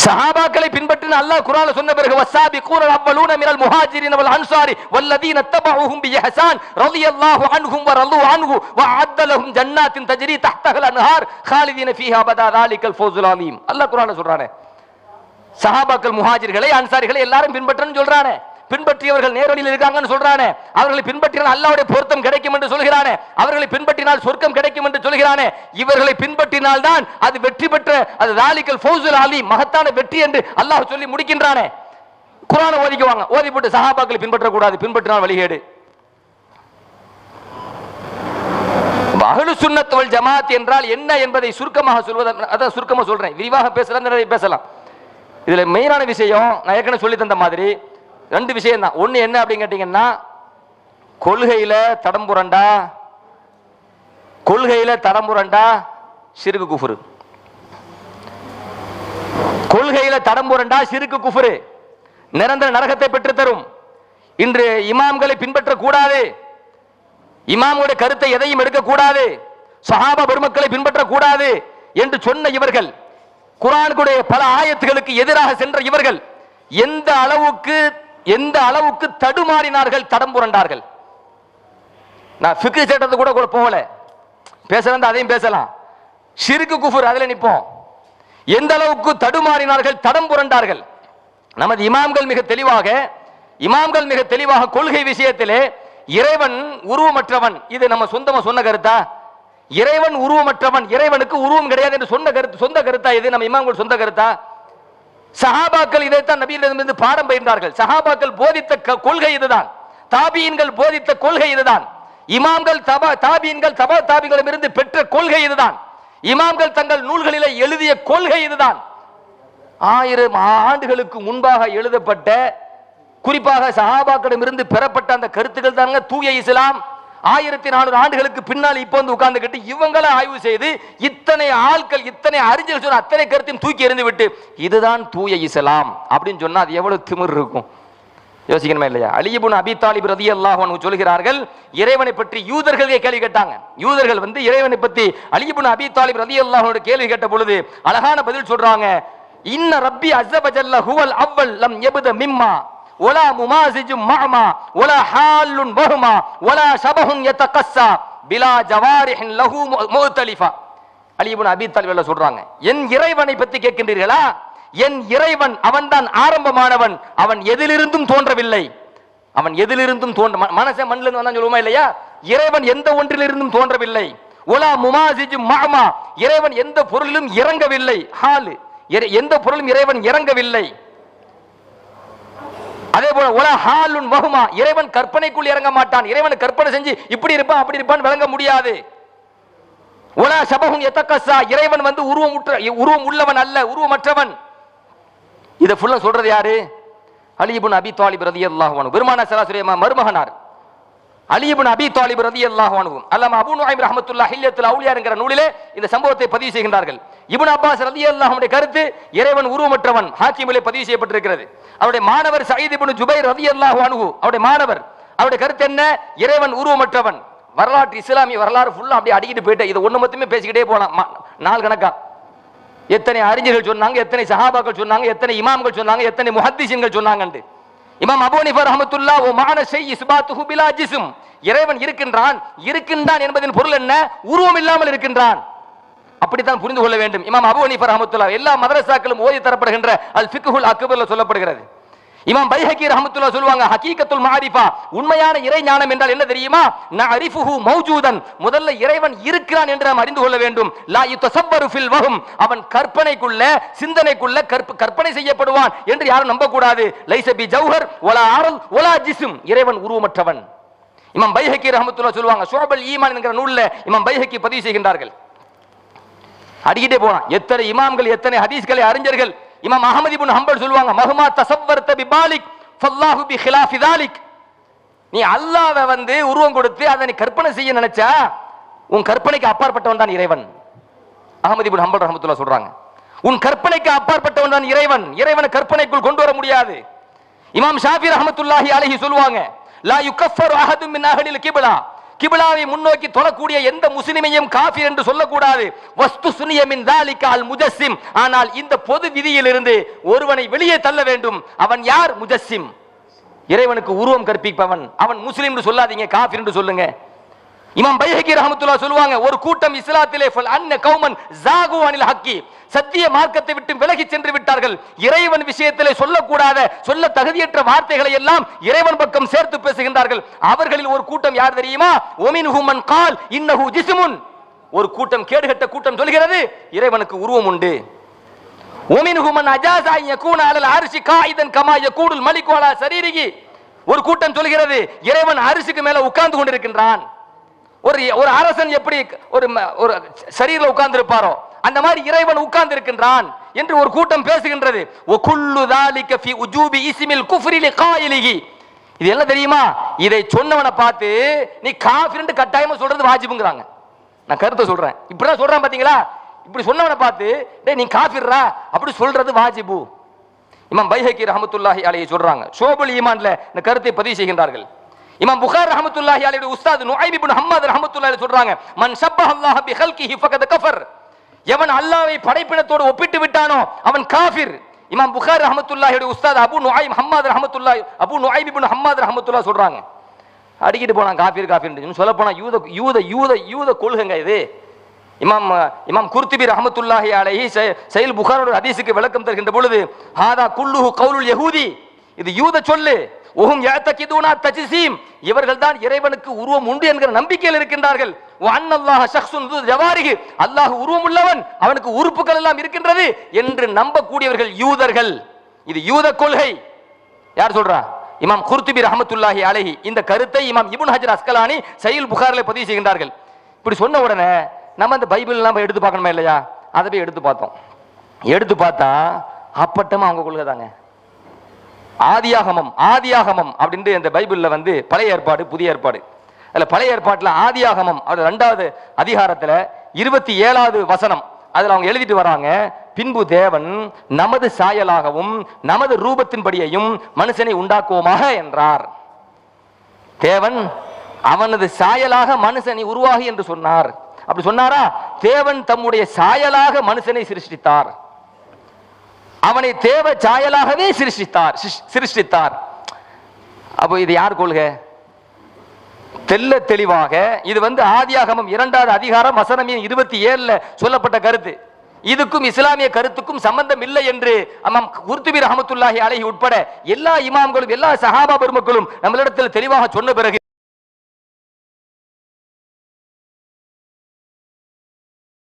சஹாபாக்களை பின்பற்றின அல்லாஹ் குர்ஆன்ல சொன்ன பிறகு வஸாபிகூன அவ்வலூன மினல் முஹாஜிரின வல் அன்சாரி வல்லதீன தபஊஹும் பிஇஹ்சான் ரலியல்லாஹு அன்ஹும் வ ரது அன்ஹு வ அஅத்த லஹும் ஜன்னாத்தின் தஜ்ரி தஹ்தஹல் அன்ஹார் காலிதீன ஃபீஹா அபதா ذلிகல் ஃபௌஸுல் அலீம். அல்லாஹ் குர்ஆன்ல சொல்றானே, சஹாபாக்கள், முஹாஜிர்களை, அன்சாரிகளை எல்லாரும் பின்பற்றன்னு சொல்றானே, பின்பற்றியவர்கள் நேரடியில் இருக்காங்கன்னு சொல்றானே, அவர்களை பின்பற்றினால் அல்லாஹ்வுடைய பொருத்தம் கிடைக்கும் என்று சொல்கிறானே, அவர்களை பின்பற்றினால் சொர்க்கம் கிடைக்கும் என்று சொல்கிறானே, இவர்களை பின்பற்றினால் தான் அது வெற்றி பெற்ற அது ذلிகல் ஃபௌஸுல் அலீம், மகத்தான வெற்றி என்று அல்லாஹ் சொல்லி முடிக்கின்றானே. குர்ஆனை ஓதிக்குவாங்க, ஓதி போட்டு சஹாபாக்களை பின்பற்ற கூடாது, பின்பற்றினால் வழிகேடு. அஹ்லு சுன்னத் வல் ஜமாத் என்றால் என்ன என்பதை சுருக்கமாக சொல்வது, அதான் சுருக்கமா சொல்றேன், விரிவாக பேசலாம், நிறைய பேசலாம். இதுல மெயினான விஷயம் நான் ஏற்கனவே சொல்லி தந்த மாதிரி 2 விஷயம் தான். ஒண்ணு என்ன அப்படின்னு கேட்டீங்கன்னா, கொள்கையில தடம்புரண்டா ஷிர்கு குஃப்ரு, கொள்கையில தடம்புரண்டா ஷிர்கு குஃப்ரு, நிரந்தர நரகத்தை பெற்று தரும். இன்று இமாம்களை பின்பற்ற கூடாது, இமாமுடைய கருத்தை எதையும் எடுக்க கூடாது, சஹாபா பெருமக்களை பின்பற்ற கூடாது என்று சொன்ன இவர்கள், குர்ஆனுடைய பல ஆயத்துகளுக்கு எதிராக சென்ற இவர்கள் எந்த அளவுக்கு தடுமாறினார்கள், தடம் புரண்டார்கள். நான் ஃபிக்ஹ் சட்டத்துக்கு கூட போகல, பேசலாம், அதையும் பேசலாம். ஷிர்கு குஃபர் அதில் நிற்போம். எந்த அளவுக்கு தடுமாறினார்கள், தடம் புரண்டார்கள். நமது இமாம்கள் மிக தெளிவாக கொள்கை விஷயத்திலே இறைவன் உருவமற்றவன், இது நம்ம சொந்தமா சொன்ன கருத்தா? இறைவன் உருவமற்றவன், இறைவனுக்கு உருவம் கிடையாது என்று சொந்த கருத்தா? இது நம்ம இமாம்கள் சொந்த கருத்தா? சஹாபாக்கள் இதைத்தான் நபியிடமிருந்து பாடம் பயின்றார்கள். சஹாபாக்கள் போதித்த கொள்கை இதுதான், தாபியீன்கள் போதித்த கொள்கை இதுதான், இமாம்கள் தாபியீன்கள் தபா தாபிகளிடமிருந்து பெற்ற கொள்கை இதுதான், இமாம்கள் தங்கள் நூல்களிலே எழுதிய கொள்கை இதுதான். 1000 ஆண்டுகளுக்கு முன்பாக எழுதப்பட்ட குறிப்பாக சஹாபாக்களிடமிருந்து பெறப்பட்ட அந்த கருத்துக்கள் தாங்க தூய இஸ்லாம். 1400 ஆண்டுகளுக்கு பின்னால் இப்ப வந்து உட்கார்ந்துகிட்டு இவங்களை ஆய்வு செய்து இத்தனை ஆட்கள் இத்தனை அறிஞர்கள் சொன்ன அத்தனை கருத்தையும் தூக்கி எறிந்து விட்டு இதுதான் தூய இஸ்லாம் அப்படின்னு சொன்னா அது எவ்வளவு திமிர் இருக்கும் யோசிக்கணுமா இல்லையா? அலி இப்னு அபீ தாலிப் ரலியல்லாஹு அன்ஹு சொல்கிறார்கள், இறைவனை பற்றி யூதர்களே கேள்வி கேட்டாங்க. யூதர்கள் வந்து இறைவனை பற்றி அலி இப்னு அபீ தாலிப் ரலியல்லாஹு அன்ஹு கேள்வி கேட்ட பொழுது அழகான பதில் சொல்றாங்க. இன்ன ரப்பி அஸ்ஸ வஜல்ல ஹுவல் அவ்வல் லம் யப்த மிம்மா வலா முமாசிஜும் மஅமா வலா ஹாலுன் வஹுமா வலா ஷபஹுன் யதகஸ்ஸா பிலா ஜவாரிஹின் லஹு முக்தலிஃபா. அலி இப்னு அபீ தாலிப் ரலியல்லாஹு சொல்றாங்க, என் இறைவனை பற்றி கேட்கின்றீர்களா? என் இறைவன் அவன்தான் ஆரம்பமானவன், அவன் எதிலிருந்தும் தோன்றவில்லை. அவன் எதிலிருந்தும் மனச மண்ணில் இருந்து வந்தான் சொல்லுமா இல்லையா? இறைவன் எந்த ஒன்றிலிருந்தும் தோன்றவில்லை. ஒலா முமாசிஜு மஅமா, இறைவன் எந்த பொருளிலும் இறங்கவில்லை. ஹால், எந்த பொருளும் இறைவன் இறங்கவில்லை. அதே போல ஒலா ஹாலுன் வஹுமா, இறைவன் கற்பனைக்குள் இறங்க மாட்டான். இறைவன் கற்பனை செஞ்சு இப்படி இருப்பான் அப்படி இருப்பான் விளங்க முடியாது. ஒலா ஷபஹுன் யதகஸ்ஸா, இறைவன் வந்து உருவம் உள்ளவன் அல்ல, உருவமற்றவன். இத ஃபுல்லா சொல்றது யாரு? அலி இப்னு அபீ தாலிப் ரலியல்லாஹு அன்ஹு, பெருமானார் ஸல்லல்லாஹு அலைஹி வஸல்லம் மருமகனார் அலி இப்னு அபீ தாலிப் ரலியல்லாஹு அன்ஹு. அல்லாமா அபூ நுஐம் ரஹ்மத்துல்லாஹி ஹில்யத்துல் அவுலியா என்கிற நூலிலே இந்த சம்பவத்தை பதிவு செய்கின்றார்கள். இப்னு அப்பாஸ் ரலியல்லாஹு அன்ஹுடைய கருத்து இறைவன் உருவமற்றவன், ஹாக்கிமிலே பதிவு செய்யப்பட்டிருக்கிறது. அவருடைய மாணவர் சயீத் இப்னு ஜுபைர் ரலியல்லாஹு அன்ஹு, அவருடைய மாணவர், அவருடைய கருத்து என்ன? இறைவன் உருவமற்றவன். வரலாற்று இஸ்லாமிய வரலாறு ஃபுல்லா அப்படியே அடிக்கிட்டு போயிட்டு இது ஒண்ணு மட்டுமே பேசிக்கிட்டே போலாம் நாள் கணக்கா. எத்தனை அறிஞர்கள் சொன்னாங்க, எத்தனை சஹாபாக்கள் சொன்னாங்க, எத்தனை இமாம்கள் சொன்னாங்க, எத்தனை முஹத்திஸின்கள் சொன்னாங்க. இமாம் அபூ ஹனீஃபா ரஹ்மத்துல்லாஹ் வ மஅன ஷை இஸ்பாத்துஹு பிலா ஜிஸ்ம், இறைவன் இருக்கின்றான் என்பதின் பொருள் என்ன? உருவம் இல்லாமல் இருக்கின்றான். அப்படித்தான் புரிந்து கொள்ள வேண்டும். இமாம் அபூ ஹனீஃபா ரஹ்மத்துல்லாஹ் எல்லா மதரசாக்களும் ஓதி தரப்படுகின்ற அல் ஃபிக்ஹுல் அக்பர்ல சொல்லப்படுகிறது. இமாம் பைஹகி ரஹ்மத்துல்லாஹ் சொல்வாங்க, ஹகீகத்துல் மாரிஃபா, உண்மையான இறை ஞானம் என்றால் என்ன தெரியுமா? நஅரிஃபுஹு மௌஜூதன், முதல்ல இறைவன் இருக்கிறான் என்று நாம் அறிந்து கொள்ள வேண்டும். லா யுதஸவ்வரு ஃபில் வஹம், அவன் கற்பனைக்குள்ள சிந்தனைக்குள்ள கற்பனை செய்யப்படுவான் என்று யாரும் நம்ப கூடாது. லைஸ பி ஜௌஹர் வலா அரல் வலா ஜிஸ்ம், இறைவன் உருவமற்றவன். இமாம் பைஹகி ரஹ்மத்துல்லாஹ் சொல்வாங்க, ஷுஅபுல் ஈமான் என்கிற நூல்ல இமாம் பைஹகி பதிவு செய்கின்றார்கள். அடிக்கிட்டே போலாம் எத்தனை இமாம்கள் எத்தனை ஹதீஸ்களை அறிஞர்கள். இமாம் அஹ்மத் இப்னு ஹம்பல் சொல்வாங்க, மஹ்மா தஸவ்வர்த பிபாலிக் ஃபல்லாஹு பிகிலாஃபி தாலிக், நீ அல்லாஹ்வை வந்து உருவம் கொடுத்து அதை நீ கற்பனை செய்ய நினைச்சா உன் கற்பனைக்கு அப்பாற்பட்டவன் தான் இறைவன். அஹ்மத் இப்னு ஹம்பல் ரஹ்மத்துல்லாஹ் சொல்றாங்க, உன் கற்பனைக்கு அப்பாற்பட்டவன் தான் இறைவன், இறைவனை கற்பனைக்குள் கொண்டு வர முடியாது. இமாம் ஷாஃபி ரஹ்மத்துல்லாஹி அலைஹி சொல்வாங்க, லா யுகஃபரு அஹதும் மின் அஹ்லில் கிப்லா, கிப்லாவை முன்னோக்கி தொழக்கூடிய எந்த முஸ்லிமையும் காஃபிர் என்று சொல்லக்கூடாது. வஸ்து சுனிய மின் தாலிக அல் முஜஸ்ஸிம், ஆனால் இந்த பொது விதியிலிருந்து ஒருவனை வெளியே தள்ள வேண்டும். அவன் யார்? முஜஸ்ஸிம், இறைவனுக்கு உருவம் கற்பிப்பவன். அவன் முஸ்லிம் என்று சொல்லாதீங்க, காஃபிர் என்று சொல்லுங்க. இமாம் பைஹகி ரஹ்மத்துல்லாஹ் சொல்வாங்க, ஒரு கூட்டம் இஸ்லாத்திலே ஃபல் அன்ன கௌமன் ஜாகு அனில் ஹக்கி, சத்திய மார்க்கத்தை விட்டு விலகி சென்று விட்டார்கள். இறைவன் விஷயத்திலே சொல்லக்கூடாத சொல்ல தகுதியற்ற வார்த்தைகளை எல்லாம் இறைவன் பக்கம் சேர்த்து பேசுகின்றார்கள். அவர்களில் ஒரு கூட்டம் யார் தெரியுமா? ஒமின்ஹு மன் கால் இன்னஹு ஜிஸ்முன், ஒரு கூட்டம் கேடுகட்ட கூட்டம் சொல்கிறது இறைவனுக்கு உருவம் உண்டு. ஒமின்ஹு மன் அஜாஸா யகூன அலல் அர்ஷி காயிதன் கமா யகூடுல் மலிகு அலா ஸரீரிஹி, ஒரு கூட்டம் சொல்கிறது இறைவன் அரிசிக்கு மேல உட்கார்ந்து கொண்டிருக்கின்றான். ஒரு அரசன் எப்படி ஒரு சரீரில் உட்கார்ந்து இருப்பாரோ அந்த மாதிரி இறைவன் உட்கார்ந்து இருக்கின்றான் என்று ஒரு கூட்டம் பேசுகின்றது. வகுல்லு ذلك في وجوب اسم الكفر لقائله, இது என்ன தெரியுமா? இதை சொன்னவனை பார்த்து நீ காஃபிர் என்று கட்டாயமா சொல்றது வாஜிபுங்கறாங்க. நான் கருத்தை சொல்றேன், இப்படிதான் சொல்றான் பாத்தீங்களா? இப்படி சொன்னவனை பார்த்து டேய் நீ காஃபிர்ரா அப்படி சொல்றது வாஜிபு. இமாம் பைஹகி ரஹ்மத்துல்லாஹி அலைஹி சொல்றாங்க, ஷுஅபுல் ஈமான்ல இந்த கருத்தை பதிவு செய்கின்றார்கள். இமாம் புகாரி ரஹ்மத்துல்லாஹி அலைஹி உஸ்தாத் நுஐம் இப்னு ஹம்மத் ரஹ்மத்துல்லாஹி அலைஹி சொல்றாங்க, மன் ஷப்பஹ அல்லாஹ பி ஹல்கிஹி ஃபகத் கஃபர், எவன் அல்லாஹ்வை படைப்பினத்தோடு ஒப்பிட்டு விட்டானோ அவன் காஃபிர். இமாம் புகாரி ரஹ்மத்துல்லாஹி அலைஹி உஸ்தாத் அபூ நுஐம் இப்னு ஹம்மத் ரஹ்மத்துல்லாஹி சொல்றாங்க, அடிக்கிட்டு போனான் காஃபிர் காஃபிர்னு சொல்ல போனா யூத கொள்கைங்க இது. இமாம் குர்துபி ரஹ்மத்துல்லாஹி அலைஹி சஹீஹ் புகாரியோட ஹதீஸுக்கு விளக்கம் தருகின்ற பொழுது, ஹாதா குல்லுஹு கவுலுல் யஹூதி, இது யூத சொல்லு. ஒஹும் யஅதகிதுனா தஜ்ஸீம், இவர்கள் தான் இறைவனுக்கு உருவம் உண்டு என்கிற நம்பிக்கையில் இருக்கின்றார்கள். வ அன்னல்லாஹ ஷக்ஸுன் து ஜவாரிஹி, அல்லாஹ் உருவம் உள்ளவன், அவனுக்கு உறுப்புகள் எல்லாம் இருக்கின்றது என்று நம்பக்கூடியவர்கள் யூதர்கள். இது யூத கொள்கை. யார் சொல்றா? இமாம் குர்துபி ரஹ்மத்துல்லாஹி அலைஹி இந்த கருத்தை இமாம் இப்னு ஹஜர் அஸ்கலானி சஹீஹ் புகாரில பதிவு செய்கின்றார்கள். இப்படி சொன்ன உடனே நம்ம அந்த பைபிள் எல்லாம் எடுத்து பார்க்கணுமா இல்லையா? அதை போய் எடுத்து பார்த்தோம். எடுத்து பார்த்தா அப்பட்டமா அவங்க கொள்கை தாங்க. ஆதியாகமம் ஆதியாகமம் அப்படின்ட்டு இந்த பைபிள்ல வந்து பழைய ஏற்பாடு புதிய ஏற்பாடு. அதுல பழைய ஏற்பாட்டுல ஆதியாகமம் அது 2வது அதிகாரத்துல 27வது வசனம் அதுல அவங்க எழுதிட்டு வராங்க, பின்பு தேவன் நமது சாயலாகவும் நமது ரூபத்தின்படியையும் மனுஷனை உண்டாக்குவோமாக என்றார். தேவன் அவனது சாயலாக மனுஷனை உருவாகி என்று சொன்னார். அப்படி சொன்னாரா? தேவன் தம்முடைய சாயலாக மனுஷனை சிருஷ்டித்தார். அவனை தேவ சாயலாகவே சிருஷ்டித்தார். அப்போ இது யார் கொள்கை? தெல்ல தெளிவாக இது வந்து ஆதியாகமம் 2வது அதிகாரம் வசனம் 27ல சொல்லப்பட்ட கருத்து. இதுக்கும் இஸ்லாமிய கருத்துக்கும் சம்பந்தம் இல்லை என்று அம்மாம் குர்துபி ரஹ்மத்துல்லாஹி அலைஹி உட்பட எல்லா இமாம்களும் எல்லா சஹாபா பெருமக்களும் நம்மளிடத்தில் தெளிவாக சொன்ன பிறகு